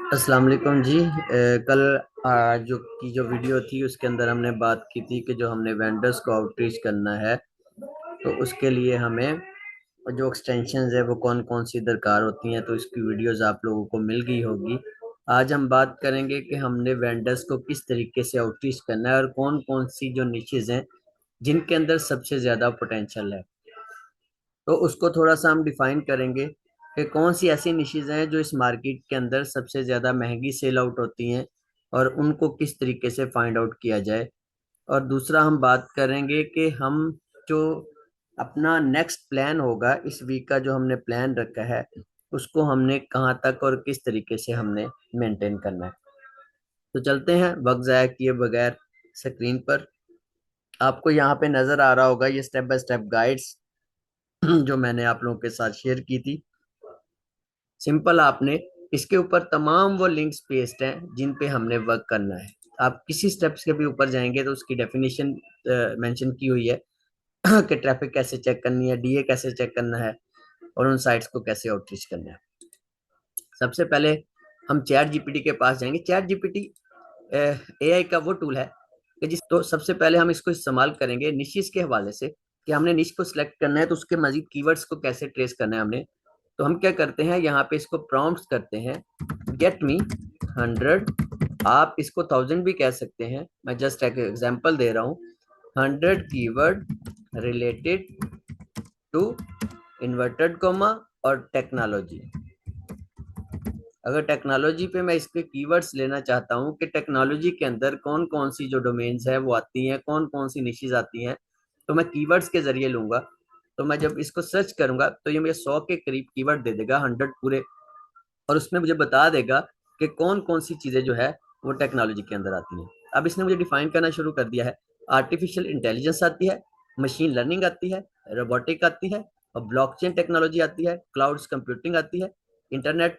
अस्सलाम वालेकुम जी। कल जो वीडियो थी उसके अंदर हमने बात की थी कि जो हमने वेंडर्स को आउटरीच करना है, तो उसके लिए हमें जो एक्सटेंशंस है वो कौन कौन सी दरकार होती हैं, तो इसकी वीडियोस आप लोगों को मिल गई होगी। आज हम बात करेंगे कि हमने वेंडर्स को किस तरीके से आउटरीच करना है और कौन कौन सी जो निचेज हैं जिनके अंदर सबसे ज़्यादा पोटेंशियल है, तो उसको थोड़ा सा हम डिफाइन करेंगे कि कौन सी ऐसी निशेज हैं जो इस मार्केट के अंदर सबसे ज़्यादा महंगी सेल आउट होती हैं और उनको किस तरीके से फाइंड आउट किया जाए। और दूसरा हम बात करेंगे कि हम जो अपना नेक्स्ट प्लान होगा, इस वीक का जो हमने प्लान रखा है उसको हमने कहाँ तक और किस तरीके से हमने मेंटेन करना है। तो चलते हैं वक्त ज़ाया किए बगैर स्क्रीन पर। आपको यहाँ पे नज़र आ रहा होगा ये स्टेप बाय स्टेप गाइड्स जो मैंने आप लोगों के साथ शेयर की थी। सिंपल आपने इसके ऊपर तमाम वो लिंक्स पेस्ट हैं जिन पे हमने वर्क करना है। आप किसी स्टेप्स के भी ऊपर जाएंगे तो उसकी डेफिनेशन मेंशन की हुई है कि ट्रैफिक कैसे चेक करनी है, डीए कैसे चेक करना है और उन साइट्स को कैसे आउटरीच करना है। सबसे पहले हम चैट जीपीटी के पास जाएंगे। चैट जीपीटी एआई का वो टूल है कि जिस तो सबसे पहले हम इसको इस्तेमाल करेंगे निशिस के हवाले से कि हमने निश को सिलेक्ट करना है तो उसके मजीद कीवर्ड्स को कैसे ट्रेस करना है हमने। तो हम क्या करते हैं, यहाँ पे इसको प्रॉम्प्ट करते हैं गेट मी 100। आप इसको 1000 भी कह सकते हैं, मैं जस्ट एक एग्जांपल दे रहा हूँ। 100 keyword related to inverted comma और टेक्नोलॉजी। अगर टेक्नोलॉजी पे मैं इसके कीवर्ड्स लेना चाहता हूँ कि टेक्नोलॉजी के अंदर कौन कौन सी जो डोमेन्स है वो आती हैं, कौन कौन सी निशेज आती हैं, तो मैं कीवर्ड्स के जरिए लूंगा। तो मैं जब इसको सर्च करूंगा तो ये मुझे 100 के करीब कीवर्ड दे देगा, 100 पूरे, और उसमें मुझे बता देगा कि कौन कौन सी चीजें जो है वो टेक्नोलॉजी के अंदर आती हैं। अब इसने मुझे डिफाइन करना शुरू कर दिया है। आर्टिफिशियल इंटेलिजेंस आती है, मशीन लर्निंग आती है, रोबोटिक आती है, और ब्लॉकचेन टेक्नोलॉजी आती है, क्लाउड्स कंप्यूटिंग आती है, इंटरनेट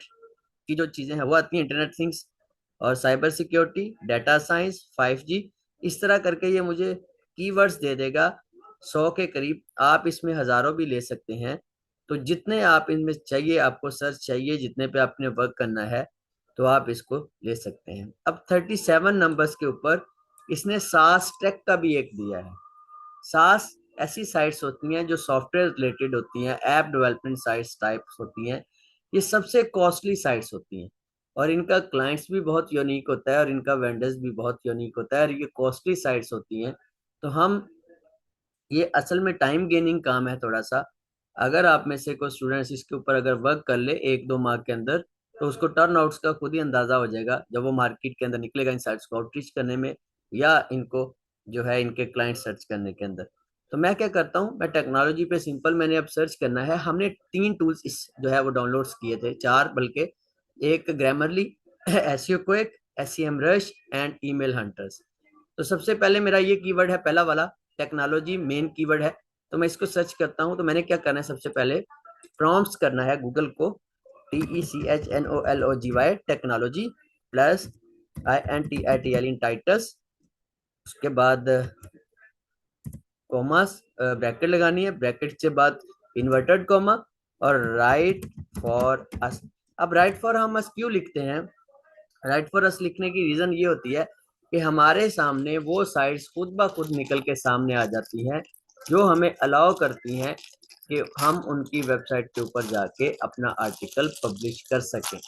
की जो चीजें हैं वो आती हैं, इंटरनेट थिंग्स, और cyber security, data science, 5G। इस तरह करके ये मुझे कीवर्ड्स दे देगा 100 के करीब। आप इसमें हजारों भी ले सकते हैं, तो जितने आप इनमें चाहिए, आपको सर्च चाहिए, जितने पे आपने वर्क करना है तो आप इसको ले सकते हैं। अब 37 नंबर्स के ऊपर इसने सास टेक का भी एक दिया है। सास ऐसी साइट्स होती हैं जो सॉफ्टवेयर रिलेटेड होती हैं, ऐप डेवलपमेंट साइट्स टाइप्स होती हैं। ये सबसे कॉस्टली साइट्स होती हैं और इनका क्लाइंट्स भी बहुत यूनिक होता है और इनका वेंडर्स भी बहुत यूनिक होता है, और ये कॉस्टली साइट्स होती हैं। तो हम ये असल में टाइम गेनिंग काम है थोड़ा सा। अगर आप में से कोई स्टूडेंट्स इसके ऊपर अगर वर्क कर ले 1-2 माह के अंदर, तो उसको टर्न आउट्स का खुद ही अंदाजा हो जाएगा जब वो मार्केट के अंदर निकलेगा इन साइट्स को आउटरीच करने में या इनको जो है इनके क्लाइंट सर्च करने के अंदर। तो मैं क्या करता हूँ, मैं टेक्नोलॉजी पे सिंपल मैंने अब सर्च करना है। हमने 3 टूल्स इस जो है वो डाउनलोड्स किए थे, 4 बल्कि। एक Grammarly, SEO quick, SEM rush and email hunters. तो सबसे पहले मेरा ये कीवर्ड है पहला वाला, टेक्नोलॉजी मेन कीवर्ड है। तो मैं इसको सर्च करता हूँ, तो मैंने क्या करना है, सबसे पहले प्रॉम्प्ट्स करना है गूगल को, TECHNOLOGY टेक्नोलॉजी प्लस INTITL इन टाइटस। उसके बाद कॉमास ब्रैकेट लगानी है, ब्रैकेट के बाद इन्वर्टेड कॉमा और राइट फॉर अस। अब राइट फॉर हम अस क्यों लिखते हैं? राइट फॉर अस लिखने की रीजन ये होती है कि हमारे सामने वो साइट्स खुद ब खुद निकल के सामने आ जाती हैं जो हमें अलाउ करती हैं कि हम उनकी वेबसाइट के ऊपर जाके अपना आर्टिकल पब्लिश कर सकें,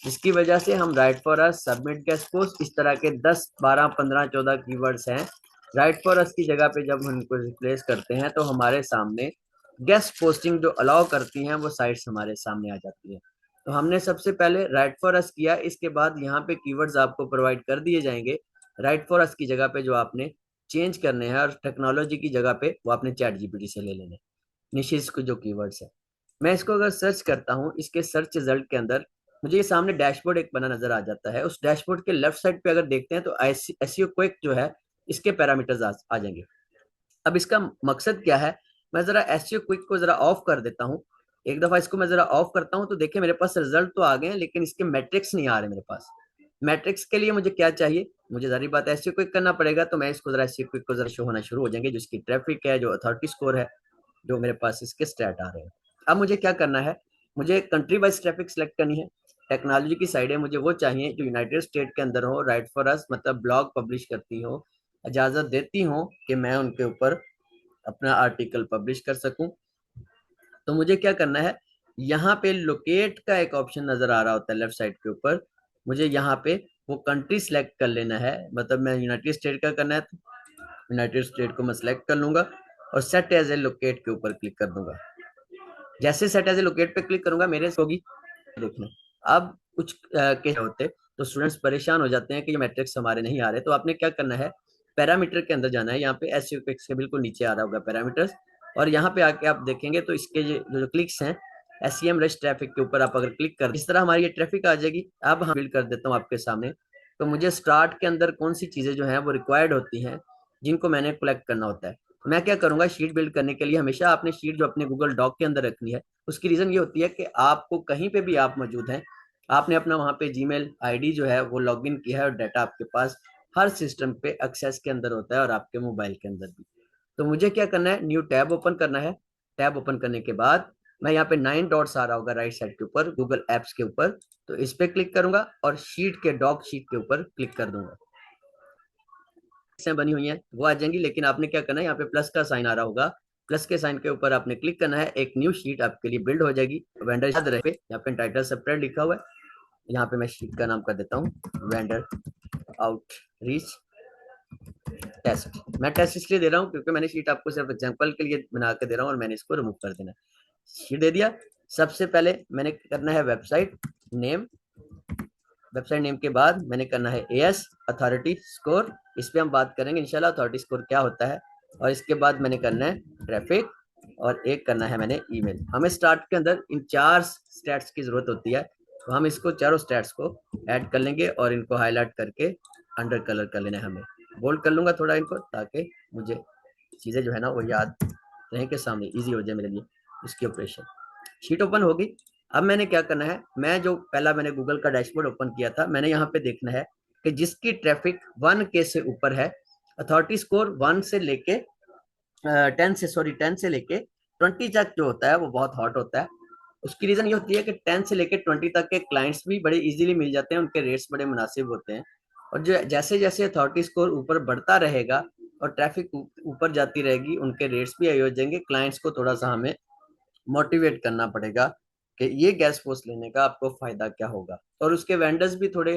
जिसकी वजह से हम right for us, submit guest post, इस तरह के 10 12 15 14 कीवर्ड्स हैं। राइट फॉर अस की जगह पे जब हम उनको रिप्लेस करते हैं तो हमारे सामने गेस्ट पोस्टिंग जो अलाउ करती हैं वो साइट्स हमारे सामने आ जाती है। तो हमने सबसे पहले राइट फॉर अस किया, इसके बाद यहाँ पे कीवर्ड्स आपको प्रोवाइड कर दिए जाएंगे। राइट फॉर अस की जगह पे जो आपने चेंज करने हैं और टेक्नोलॉजी की जगह पे वो आपने चैट जीपीटी से ले लेने, निशिस को जो कीवर्ड्स है। मैं इसको अगर सर्च करता हूँ, इसके सर्च रिजल्ट के अंदर मुझे ये सामने डैशबोर्ड एक बना नजर आ जाता है। उस डैशबोर्ड के लेफ्ट साइड पे अगर देखते हैं तो एसईओ क्विक जो है इसके पैरामीटर्स आ जाएंगे। अब इसका मकसद क्या है, मैं जरा एसईओ क्विक को जरा ऑफ कर देता हूँ। एक दफा इसको मैं जरा ऑफ करता हूँ तो देखिए मेरे पास रिजल्ट तो आ गए हैं लेकिन इसके मैट्रिक्स नहीं आ रहे मेरे पास। मैट्रिक्स के लिए मुझे क्या चाहिए, मुझे जारी बात है एसईओ क्विक करना पड़ेगा। तो मैं इसको जरा एसईओ क्विक को जरा शो होना शुरू हो जाएंगे, जिसकी ट्रैफिक है, जो अथॉरिटी स्कोर है, जो मेरे पास इसके स्टैट आ रहे हैं। अब मुझे क्या करना है, मुझे कंट्री वाइज ट्रैफिक सिलेक्ट करनी है। टेक्नोलॉजी की साइड है, मुझे वो चाहिए जो यूनाइटेड स्टेट के अंदर हो, राइट फॉर अस मतलब ब्लॉग पब्लिश करती हो, इजाजत देती हो कि मैं उनके ऊपर अपना आर्टिकल पब्लिश कर सकूं। तो मुझे क्या करना है, यहाँ पे लोकेट का एक ऑप्शन नजर आ रहा होता है लेफ्ट साइड के ऊपर, मुझे यहाँ पे वो कंट्री सेलेक्ट कर लेना है। मतलब मैं यूनाइटेड स्टेट का करना है तो यूनाइटेड स्टेट को मैं सिलेक्ट कर लूंगा और सेट एज ए लोकेट के ऊपर क्लिक कर दूंगा। जैसे सेट एज ए लोकेट पे क्लिक करूंगा मेरे होगी देखना। अब कुछ केस होते तो स्टूडेंट्स परेशान हो जाते हैं कि ये मैट्रिक्स हमारे नहीं आ रहे, तो आपने क्या करना है, पैरामीटर के अंदर जाना है। यहाँ पे एस के बिल्कुल नीचे आ रहा होगा पैरामीटर्स, और यहाँ पे आके आप देखेंगे तो इसके जो क्लिक्स हैं SEM रश ट्रैफिक के ऊपर आप अगर क्लिक कर इस तरह हमारी ये ट्रैफिक आ जाएगी। अब हम बिल्ड कर देता हूँ आपके सामने। तो मुझे स्टार्ट के अंदर कौन सी चीजें जो है वो रिक्वायर्ड होती हैं जिनको मैंने कलेक्ट करना होता है, तो मैं क्या करूंगा, शीट बिल्ड करने के लिए हमेशा आपने शीट जो अपने गूगल डॉक के अंदर रखनी है। उसकी रीजन ये होती है कि आपको कहीं पे भी आप मौजूद हैं, आपने अपना वहां पे जीमेल आईडी जो है वो लॉगिन किया है और डाटा आपके पास हर सिस्टम पे एक्सेस के अंदर होता है और आपके मोबाइल के अंदर भी। तो मुझे क्या करना है, न्यू टैब ओपन करना है। टैब ओपन करने के बाद मैं यहाँ पे 9 डॉट्स आ रहा होगा राइट साइड के ऊपर गूगल एप्स के ऊपर, तो इस पे क्लिक करूंगा और शीट के डॉक शीट के ऊपर क्लिक कर दूंगा। बनी हुई है वो आ जाएंगी, लेकिन आपने क्या करना है, यहाँ पे प्लस का साइन आ रहा होगा, प्लस के साइन के ऊपर आपने क्लिक करना है, एक न्यू शीट आपके लिए बिल्ड हो जाएगी। वेंडर याद रहे यहाँ पे टाइटल सेपरेट लिखा हुआ है, यहाँ पे मैं शीट का नाम कर देता हूँ वेंडर आउटरीच टेस्ट। मैं टेस्ट इसलिए दे रहा हूँ क्योंकि मैंने शीट आपको सिर्फ एग्जांपल के लिए बना के दे रहा हूँ और मैंने इसको रिमूव कर देना। शीट दे दिया। सबसे पहले मैंने करना है वेबसाइट नेम, वेबसाइट नेम के बाद मैंने करना है एएस अथॉरिटी स्कोर, इस पे हम बात करेंगे इंशाल्लाह अथॉरिटी स्कोर क्या होता है। और इसके बाद मैंने करना है ट्रैफिक और एक करना है मैंने ईमेल। हमें स्टार्ट के अंदर इन 4 स्टैट्स की जरूरत होती है, तो हम इसको चारों स्टैट्स को ऐड कर लेंगे और इनको हाईलाइट करके अंडर कलर कर लेना है। हमें बोल्ड कर लूंगा थोड़ा इनको ताकि मुझे चीज़ें जो है ना वो याद रहें के सामने इजी हो जाए मेरे लिए इसकी ऑपरेशन। शीट ओपन होगी। अब मैंने क्या करना है, मैं जो पहला मैंने गूगल का डैशबोर्ड ओपन किया था, मैंने यहाँ पे देखना है कि जिसकी ट्रैफिक 1K से ऊपर है, अथॉरिटी स्कोर 1 से लेके 10 से लेके 20 तक जो होता है वो बहुत हॉट होता है। उसकी रीजन ये होती है कि 10 से लेके 20 तक के क्लाइंट्स भी बड़े इजीली मिल जाते हैं, उनके रेट्स बड़े मुनासिब होते हैं। और जो जैसे जैसे अथॉरिटी स्कोर ऊपर बढ़ता रहेगा और ट्रैफिक ऊपर जाती रहेगी, उनके रेट्स भी हाई हो जाएंगे। क्लाइंट्स को थोड़ा सा हमें मोटिवेट करना पड़ेगा कि ये गैस पोस्ट लेने का आपको फायदा क्या होगा। और उसके वेंडर्स भी थोड़े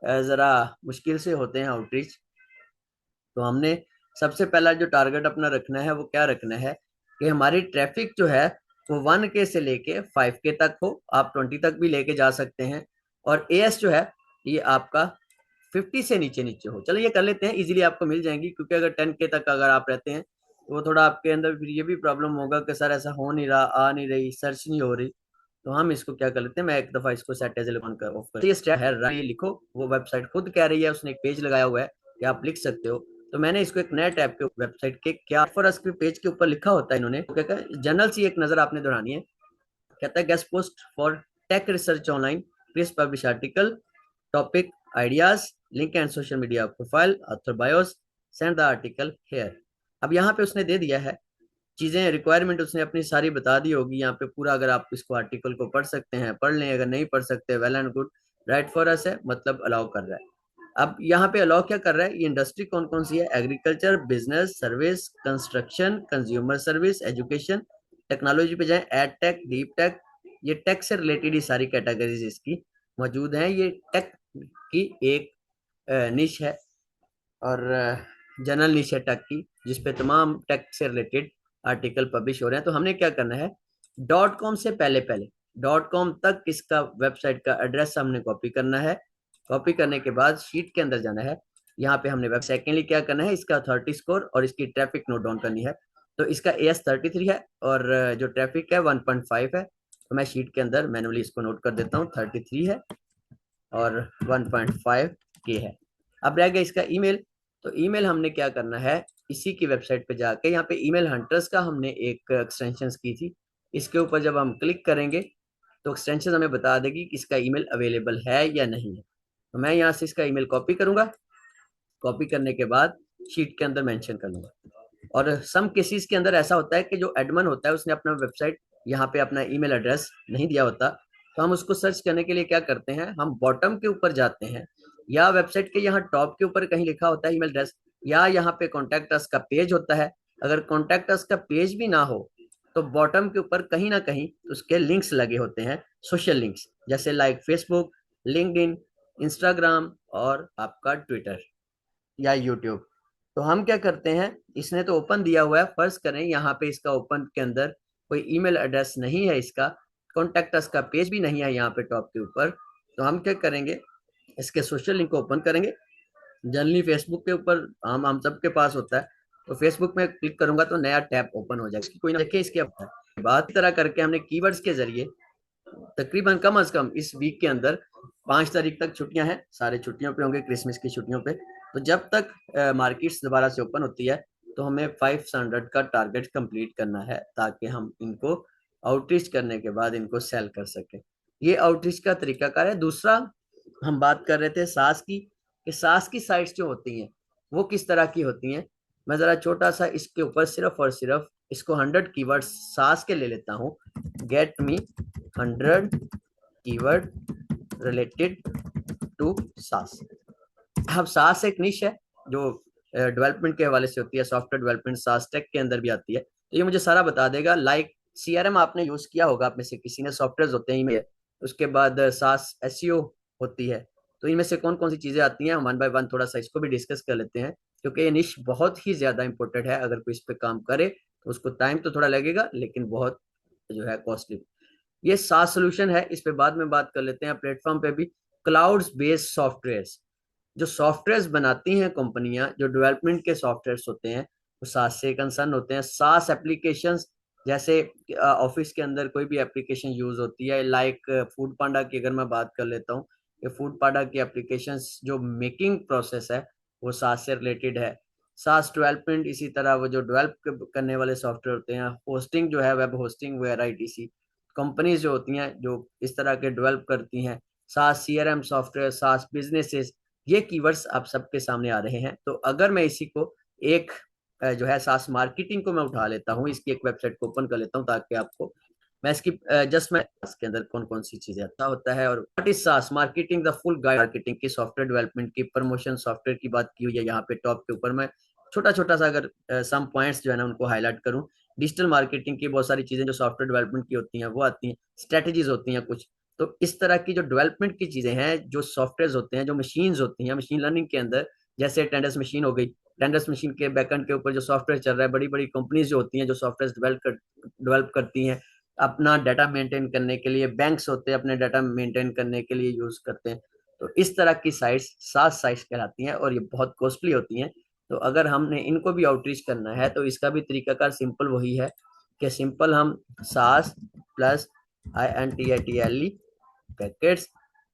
जरा मुश्किल से होते हैं आउटरीच। तो हमने सबसे पहला जो टारगेट अपना रखना है वो क्या रखना है कि हमारी ट्रैफिक जो है वो 1K से लेके 5K तक हो, आप 20 तक भी लेके जा सकते हैं। और एएस जो है ये आपका 50 से नीचे नीचे हो। चलो ये कर लेते हैं, इजीली आपको मिल जाएंगी, क्योंकि अगर 10K तक अगर आप रहते हैं तो वो थोड़ा आपके अंदर फिर ये भी प्रॉब्लम होगा कि सर ऐसा हो नहीं रहा, आ नहीं रही, सर्च नहीं हो रही। तो हम इसको क्या कर लेते हैं, मैं एक दफा इसको सेट एज ऑन कर ऑफ कर, ये स्टेप है ये लिखो। वो वेबसाइट खुद कह रही है, उसने एक पेज लगाया हुआ है कि आप लिख सकते हो। तो मैंने इसको एक नए टैब के वेबसाइट के क्या फॉर अस के पेज के ऊपर लिखा होता है इन्होंने, तो क्या कहता है जनरल सी एक नजर आपने दोहरानी है। कहता है guest post for tech research online, please publish article, topic ideas, link and social media profile, author bios, send the article here. अब यहाँ पे उसने दे दिया है चीजें, रिक्वायरमेंट उसने अपनी सारी बता दी होगी यहाँ पे पूरा। अगर आप इसको आर्टिकल को पढ़ सकते हैं पढ़ लें, अगर नहीं पढ़ सकते well and good, right for अस है मतलब अलाउ कर रहा है। अब यहाँ पे अलाउ क्या कर रहा है, ये इंडस्ट्री कौन कौन सी है, agriculture, business, service, construction, consumer service, education, technology पे जाए, एड टेक, डीप टेक, ये टेक से रिलेटेड ही सारी कैटेगरीज इसकी मौजूद हैं। ये टेक की एक निश है और जनरल निश है टेक की, जिसपे तमाम टेक से रिलेटेड आर्टिकल पब्लिश हो रहे हैं। तो हमने क्या करना है, डॉट कॉम से पहले पहले डॉट कॉम तक इसका वेबसाइट का एड्रेस हमने कॉपी करना है। कॉपी करने के बाद शीट के अंदर जाना है, यहाँ पे हमने वेब सेकेंडली क्या करना है, इसका 30 स्कोर और इसकी ट्रैफिक नोट डाउन करनी है। तो इसका एस 33 है और जो ट्रैफिक है 1.5 है। तो मैं शीट के अंदर मैनुअली इसको नोट कर देता हूँ, 33 है और 1.5 के है। अब रह गया इसका ईमेल। तो ईमेल हमने क्या करना है, इसी की वेबसाइट पे जाके यहाँ पे ईमेल हंटर्स का हमने एक एक्सटेंशन की थी, इसके ऊपर जब हम क्लिक करेंगे तो एक्सटेंशन हमें बता देगी कि इसका ईमेल अवेलेबल है या नहीं है। तो मैं यहाँ से इसका ईमेल कॉपी करूंगा, कॉपी करने के बाद शीट के अंदर मेंशन कर लूंगा। और सम केसेस के अंदर ऐसा होता है कि जो एडमिन होता है उसने अपना वेबसाइट यहाँ पे अपना ईमेल एड्रेस नहीं दिया होता, तो हम उसको सर्च करने के लिए क्या करते हैं, हम बॉटम के ऊपर जाते हैं या वेबसाइट के यहाँ टॉप के ऊपर कहीं लिखा होता है ईमेल एड्रेस, या यहाँ पे कॉन्टैक्ट अस का पेज होता है। अगर कॉन्टैक्ट अस का पेज भी ना हो तो बॉटम के ऊपर कहीं ना कहीं उसके लिंक्स लगे होते हैं, सोशल लिंक्स, जैसे लाइक फेसबुक, लिंक्डइन, इंस्टाग्राम और आपका ट्विटर या यूट्यूब। तो हम क्या करते हैं, इसने तो ओपन दिया हुआ है, फर्ज करें यहाँ पे इसका ओपन के अंदर कोई ईमेल एड्रेस नहीं है, इसका कॉन्टैक्ट अस का पेज भी नहीं है यहाँ पे टॉप के ऊपर, तो हम क्या करेंगे, इसके सोशल लिंक को ओपन करेंगे। जनरली फेसबुक के ऊपर हम सबके पास होता है, तो फेसबुक में क्लिक करूंगा तो नया टैब ओपन हो जाएगा, इसकी कोई ना देखे इसके बात तरह करके हमने कीवर्ड्स के जरिए तकरीबन कम से कम इस वीक के अंदर 5 तारीख तक छुट्टियां हैं, सारे छुट्टियों पे होंगे, क्रिसमस की छुट्टियों पे। तो जब तक मार्केट्स दोबारा से ओपन होती है तो हमें 500 का टारगेट कंप्लीट करना है, ताकि हम इनको आउटरीच करने के बाद इनको सेल कर सके। ये आउटरीच का तरीकाकार है। दूसरा, हम बात कर रहे थे सास की, कि सास की साइट्स जो होती हैं वो किस तरह की होती हैं। मैं जरा छोटा सा इसके ऊपर सिर्फ और सिर्फ इसको 100 कीवर्ड सास के ले लेता हूँ। Get me 100 keyword related to SaaS. अब सास एक निश है जो डेवलपमेंट के हवाले से होती है, सॉफ्टवेयर डेवलपमेंट सास टेक के अंदर भी आती है, तो ये मुझे सारा बता देगा। लाइक सीआरएम आपने यूज किया होगा, आप में से किसी ने, सॉफ्टवेयर होते हैं इनमें, उसके बाद सास एसईओ होती है, तो इनमें से कौन कौन सी चीजें आती हैं, हम वन बाय वन थोड़ा सा इसको भी डिस्कस कर लेते हैं, क्योंकि ये निश बहुत ही ज्यादा इंपॉर्टेंट है। अगर कोई इस पर काम करे तो उसको टाइम तो थोड़ा लगेगा, लेकिन बहुत जो है कॉस्टली। ये सास सोल्यूशन है, इस पे बाद में बात कर लेते हैं। प्लेटफॉर्म पे भी क्लाउड बेस्ड सॉफ्टवेयर, जो सॉफ्टवेयर्स बनाती हैं कंपनियां, जो डेवलपमेंट के सॉफ्टवेयर्स होते हैं वो सास से कंसर्न होते हैं। सास एप्लीकेशंस, जैसे ऑफिस के अंदर कोई भी एप्लीकेशन यूज होती है, लाइक फूड पांडा की अगर मैं बात कर लेता हूँ, ये फूड पांडा की एप्लीकेशंस जो मेकिंग प्रोसेस है वो सास से रिलेटेड है। सास डेवलपमेंट इसी तरह वो जो डेवलप करने वाले सॉफ्टवेयर होते हैं, होस्टिंग जो है वेब होस्टिंग वगैरह ईटीसी, कंपनीज जो होती हैं जो इस तरह के डेवलप करती हैं, सास सीआरएम सॉफ्टवेयर, सास बिजनेसेस, ये कीवर्ड्स आप सबके सामने आ रहे हैं। तो अगर मैं इसी को एक जो है सास मार्केटिंग को मैं उठा लेता हूँ, इसकी एक वेबसाइट को ओपन कर लेता हूँ, ताकि आपको मैं इसकी जस्ट मैं इसके अंदर कौन कौन सी चीजें आता होता है। और व्हाट इज सास marketing, the full guide marketing की, सॉफ्टवेयर डेवलपमेंट की, प्रमोशन सॉफ्टवेयर की बात की हुई है यहाँ पे टॉप के ऊपर। मैं छोटा छोटा सा अगर सम पॉइंट्स जो है ना उनको हाईलाइट करूँ, डिजिटल मार्केटिंग की बहुत सारी चीजें जो सॉफ्टवेयर डेवलपमेंट की होती हैं वो आती हैं, स्ट्रेटेजीज होती हैं कुछ। तो इस तरह की जो डेवलपमेंट की चीजें हैं, जो सॉफ्टवेयर होते हैं, जो मशीन्स होती हैं मशीन लर्निंग के अंदर, जैसे टेंडर्स मशीन हो गई, टेंडर्स मशीन के बैकएंड के ऊपर जो सॉफ्टवेयर चल रहा है, बड़ी बड़ी कंपनीज जो होती हैं जो सॉफ्टवेयर डेवलप करती हैं अपना डाटा मेंटेन करने के लिए, बैंक्स होते हैं अपने डाटा मेंटेन करने के लिए यूज करते हैं। तो इस तरह की साइट्स सास साइट्स कहलाती हैं और ये बहुत कॉस्टली होती हैं। तो अगर हमने इनको भी आउटरीच करना है तो इसका भी तरीकाकार सिंपल वही है, कि सिंपल हम सास plus INTITLE packets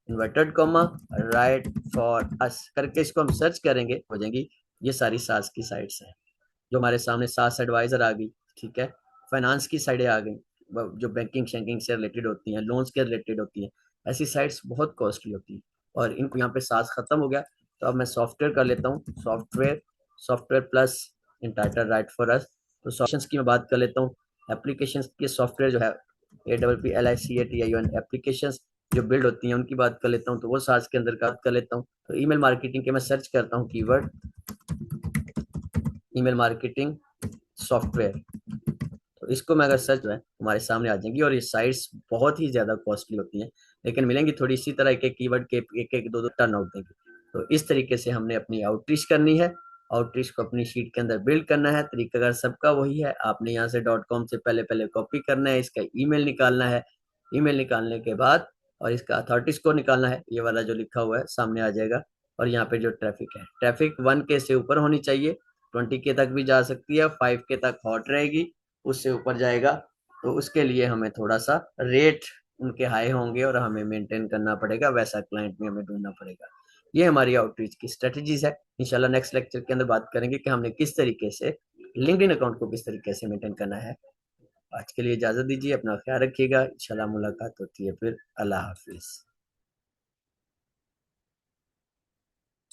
inverted comma right for अस करके इसको हम सर्च करेंगे, हो जाएंगी ये सारी सास की साइट्स हैं जो हमारे सामने। सास एडवाइजर आ गई, ठीक है, फाइनेंस की साइडें आ गई, जो बैंकिंग शैंकिंग से रिलेटेड होती हैं, लोन्स के रिलेटेड होती हैं, ऐसी साइट्स बहुत कॉस्टली होती हैं। और इनको यहाँ पे सास खत्म हो गया, तो अब मैं सॉफ्टवेयर कर लेता हूँ, software, software plus intitle write for us. तो सॉफ्टवेयर की मैं बात कर लेता हूँ, एप्लीकेशन के सॉफ्टवेयर जो है APPLICATION एप्लीकेशन जो बिल्ड होती हैं उनकी बात कर लेता हूँ, तो वो सास के अंदर बात कर लेता हूँ। तो ईमेल मार्केटिंग के मैं सर्च करता हूँ कीवर्ड ईमेल मार्केटिंग सॉफ्टवेयर, तो इसको मैं अगर सर्च है हमारे सामने आ जाएंगी। और ये साइट्स बहुत ही ज्यादा कॉस्टली होती हैं, लेकिन मिलेंगी थोड़ी इसी तरह एक एक कीवर्ड के एक एक दो दो टर्न आउट देंगे। तो इस तरीके से हमने अपनी आउटरीच करनी है, आउटरीच को अपनी शीट के अंदर बिल्ड करना है। तरीका अगर सबका वही है, आपने यहाँ से .com से पहले पहले कॉपी करना है, इसका ईमेल निकालना है, ईमेल निकालने के बाद और इसका अथॉरिटी स्कोर निकालना है, ये वाला जो लिखा हुआ है सामने आ जाएगा। और यहाँ पे जो ट्रैफिक है, ट्रैफिक 1K से ऊपर होनी चाहिए, 20K तक भी जा सकती है, 5K तक हॉट रहेगी, उससे ऊपर जाएगा तो उसके लिए हमें थोड़ा सा रेट उनके हाई होंगे और हमें मेंटेन करना पड़ेगा, वैसा क्लाइंट भी हमें ढूंढना पड़ेगा। ये हमारी आउटरीच की स्ट्रेटजीज है। इंशाल्लाह नेक्स्ट लेक्चर के अंदर बात करेंगे कि हमने किस तरीके से लिंक्डइन अकाउंट को किस तरीके से मेंटेन करना है। आज के लिए इजाजत दीजिए, अपना ख्याल रखिएगा, इंशाल्लाह मुलाकात होती है फिर। अल्लाह हाफिज।